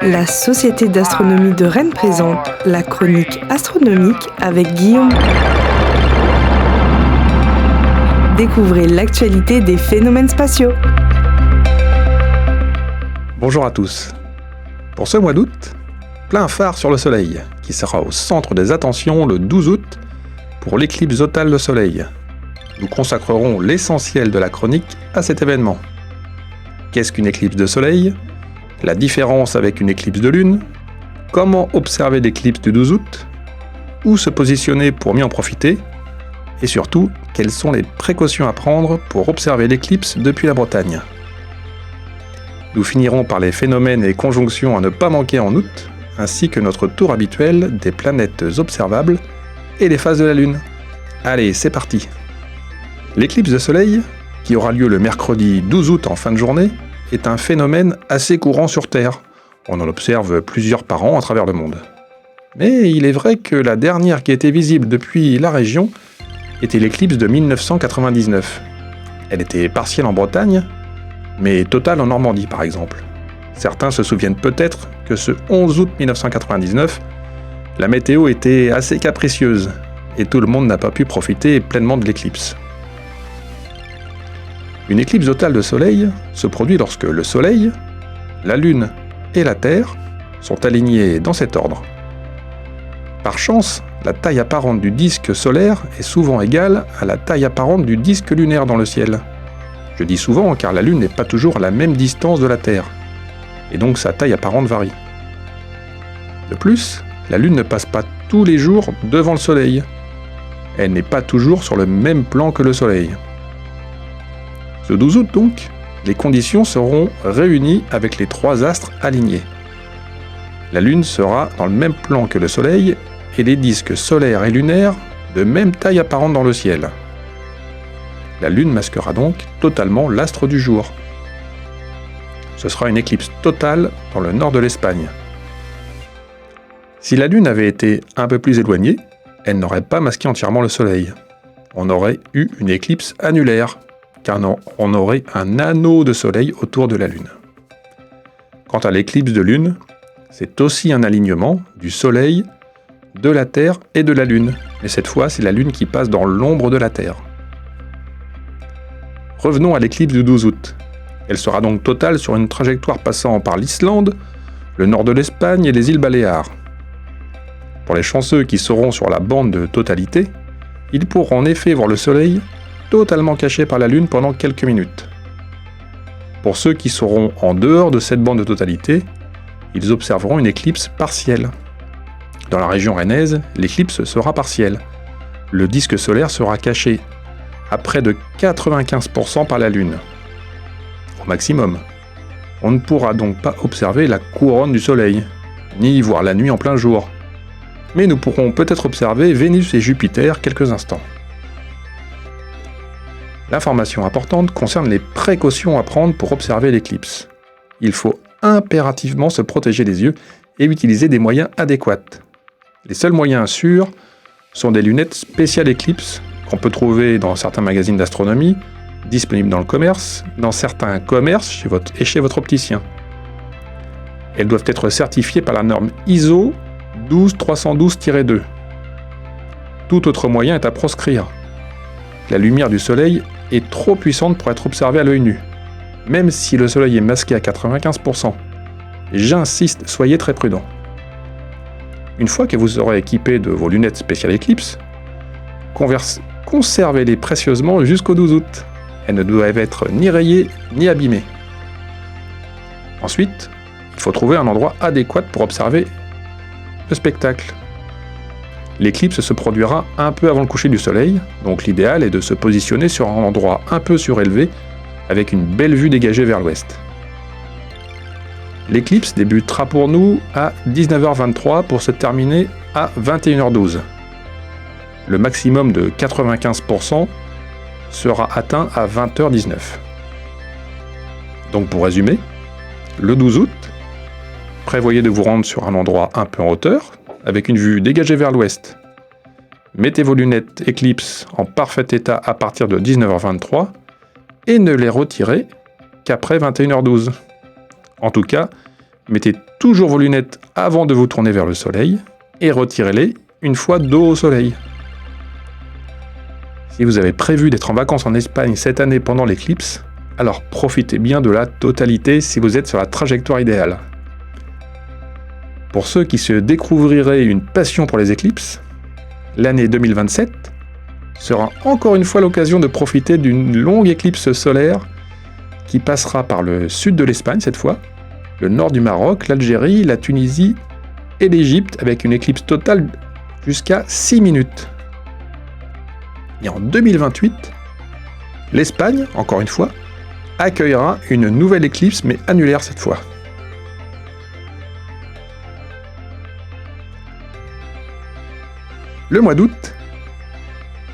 La Société d'astronomie de Rennes présente la chronique astronomique avec Guillaume. Découvrez l'actualité des phénomènes spatiaux. Bonjour à tous. Pour ce mois d'août, plein phare sur le Soleil, qui sera au centre des attentions le 12 août pour l'éclipse totale de Soleil. Nous consacrerons l'essentiel de la chronique à cet événement. Qu'est-ce qu'une éclipse de Soleil ? La différence avec une éclipse de Lune ? Comment observer l'éclipse du 12 août ? Où se positionner pour mieux en profiter ? Et surtout, quelles sont les précautions à prendre pour observer l'éclipse depuis la Bretagne ? Nous finirons par les phénomènes et conjonctions à ne pas manquer en août, ainsi que notre tour habituel des planètes observables et les phases de la Lune. Allez, c'est parti ! L'éclipse de Soleil, qui aura lieu le mercredi 12 août en fin de journée, est un phénomène assez courant sur Terre. On en observe plusieurs par an à travers le monde. Mais il est vrai que la dernière qui était visible depuis la région était l'éclipse de 1999. Elle était partielle en Bretagne, mais totale en Normandie par exemple. Certains se souviennent peut-être que ce 11 août 1999, la météo était assez capricieuse et tout le monde n'a pas pu profiter pleinement de l'éclipse. Une éclipse totale de Soleil se produit lorsque le Soleil, la Lune et la Terre sont alignés dans cet ordre. Par chance, la taille apparente du disque solaire est souvent égale à la taille apparente du disque lunaire dans le ciel. Je dis souvent car la Lune n'est pas toujours à la même distance de la Terre, et donc sa taille apparente varie. De plus, la Lune ne passe pas tous les jours devant le Soleil. Elle n'est pas toujours sur le même plan que le Soleil. Ce 12 août donc, les conditions seront réunies avec les trois astres alignés. La Lune sera dans le même plan que le Soleil et les disques solaires et lunaires de même taille apparente dans le ciel. La Lune masquera donc totalement l'astre du jour. Ce sera une éclipse totale dans le nord de l'Espagne. Si la Lune avait été un peu plus éloignée, elle n'aurait pas masqué entièrement le Soleil. On aurait eu une éclipse annulaire, car on aurait un anneau de Soleil autour de la Lune. Quant à l'éclipse de Lune, c'est aussi un alignement du Soleil, de la Terre et de la Lune, mais cette fois c'est la Lune qui passe dans l'ombre de la Terre. Revenons à l'éclipse du 12 août. Elle sera donc totale sur une trajectoire passant par l'Islande, le nord de l'Espagne et les îles Baléares. Pour les chanceux qui seront sur la bande de totalité, ils pourront en effet voir le Soleil totalement caché par la Lune pendant quelques minutes. Pour ceux qui seront en dehors de cette bande de totalité, ils observeront une éclipse partielle. Dans la région rennaise, l'éclipse sera partielle. Le disque solaire sera caché à près de 95% par la Lune. Au maximum. On ne pourra donc pas observer la couronne du Soleil, ni voir la nuit en plein jour. Mais nous pourrons peut-être observer Vénus et Jupiter quelques instants. L'information importante concerne les précautions à prendre pour observer l'éclipse. Il faut impérativement se protéger les yeux et utiliser des moyens adéquats. Les seuls moyens sûrs sont des lunettes spéciales éclipse qu'on peut trouver dans certains magazines d'astronomie, disponibles dans le commerce, dans certains commerces chez votre opticien. Elles doivent être certifiées par la norme ISO 12312-2. Tout autre moyen est à proscrire. La lumière du Soleil est trop puissante pour être observée à l'œil nu, même si le Soleil est masqué à 95%. J'insiste, soyez très prudents. Une fois que vous aurez équipé de vos lunettes spéciales éclipse, conservez-les précieusement jusqu'au 12 août. Elles ne doivent être ni rayées ni abîmées. Ensuite, il faut trouver un endroit adéquat pour observer le spectacle. L'éclipse se produira un peu avant le coucher du Soleil, donc l'idéal est de se positionner sur un endroit un peu surélevé, avec une belle vue dégagée vers l'ouest. L'éclipse débutera pour nous à 19h23 pour se terminer à 21h12. Le maximum de 95% sera atteint à 20h19. Donc pour résumer, le 12 août, prévoyez de vous rendre sur un endroit un peu en hauteur, avec une vue dégagée vers l'ouest. Mettez vos lunettes éclipse en parfait état à partir de 19h23 et ne les retirez qu'après 21h12. En tout cas, Mettez toujours vos lunettes avant de vous tourner vers le soleil et retirez-les une fois dos au soleil. Si vous avez prévu d'être en vacances en Espagne cette année pendant l'éclipse, alors profitez bien de la totalité si vous êtes sur la trajectoire idéale. Pour ceux qui se découvriraient une passion pour les éclipses, l'année 2027 sera encore une fois l'occasion de profiter d'une longue éclipse solaire qui passera par le sud de l'Espagne cette fois, le nord du Maroc, l'Algérie, la Tunisie et l'Égypte avec une éclipse totale jusqu'à 6 minutes. Et en 2028, l'Espagne, encore une fois, accueillera une nouvelle éclipse mais annulaire cette fois. Le mois d'août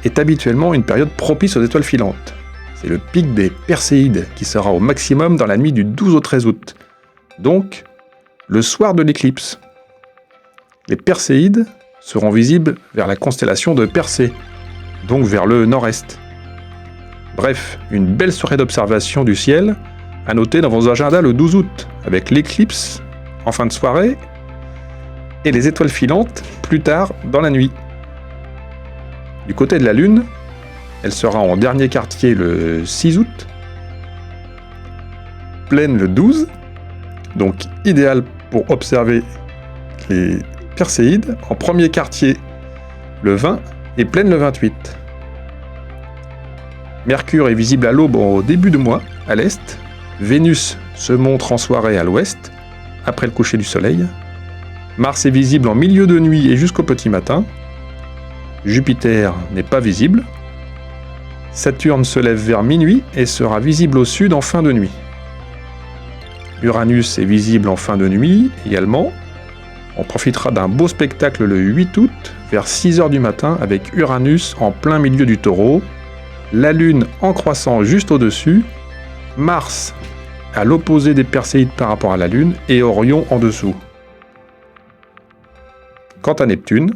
est habituellement une période propice aux étoiles filantes. C'est le pic des Perséides qui sera au maximum dans la nuit du 12 au 13 août, donc le soir de l'éclipse. Les Perséides seront visibles vers la constellation de Persée, donc vers le nord-est. Bref, une belle soirée d'observation du ciel à noter dans vos agendas le 12 août, avec l'éclipse en fin de soirée et les étoiles filantes plus tard dans la nuit. Du côté de la Lune, elle sera en dernier quartier le 6 août, pleine le 12, donc idéal pour observer les Perséides, en premier quartier le 20 et pleine le 28. Mercure est visible à l'aube au début de mois, à l'est. Vénus se montre en soirée à l'ouest, après le coucher du soleil. Mars est visible en milieu de nuit et jusqu'au petit matin. Jupiter n'est pas visible. Saturne se lève vers minuit et sera visible au sud en fin de nuit. Uranus est visible en fin de nuit également. On profitera d'un beau spectacle le 8 août vers 6h du matin avec Uranus en plein milieu du Taureau, la Lune en croissant juste au-dessus, Mars à l'opposé des Perséides par rapport à la Lune et Orion en dessous. Quant à Neptune,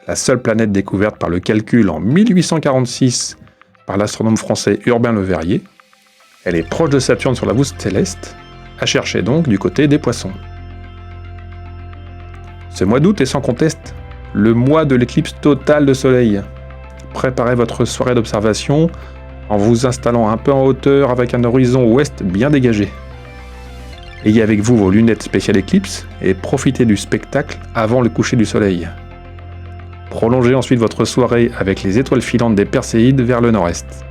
la seule planète découverte par le calcul en 1846 par l'astronome français Urbain Le Verrier, elle est proche de Saturne sur la voie céleste, à chercher donc du côté des Poissons. Ce mois d'août est sans conteste le mois de l'éclipse totale de soleil. Préparez votre soirée d'observation en vous installant un peu en hauteur avec un horizon ouest bien dégagé. Ayez avec vous vos lunettes spéciales éclipse et profitez du spectacle avant le coucher du soleil. Prolongez ensuite votre soirée avec les étoiles filantes des Perséides vers le nord-est.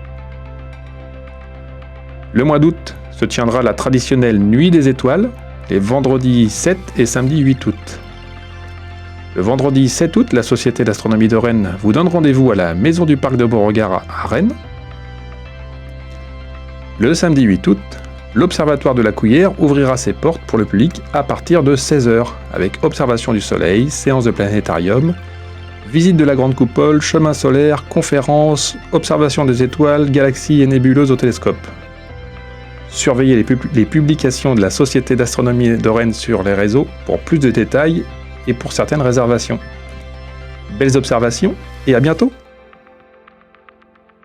Le mois d'août se tiendra la traditionnelle Nuit des étoiles, les vendredis 7 et samedi 8 août. Le vendredi 7 août, la Société d'astronomie de Rennes vous donne rendez-vous à la Maison du Parc de Beauregard à Rennes. Le samedi 8 août, l'Observatoire de la Couillère ouvrira ses portes pour le public à partir de 16h, avec observation du soleil, séance de planétarium, visite de la grande coupole, chemin solaire, conférences, observation des étoiles, galaxies et nébuleuses au télescope. Surveillez les publications de la Société d'astronomie de Rennes sur les réseaux pour plus de détails et pour certaines réservations. Belles observations et à bientôt!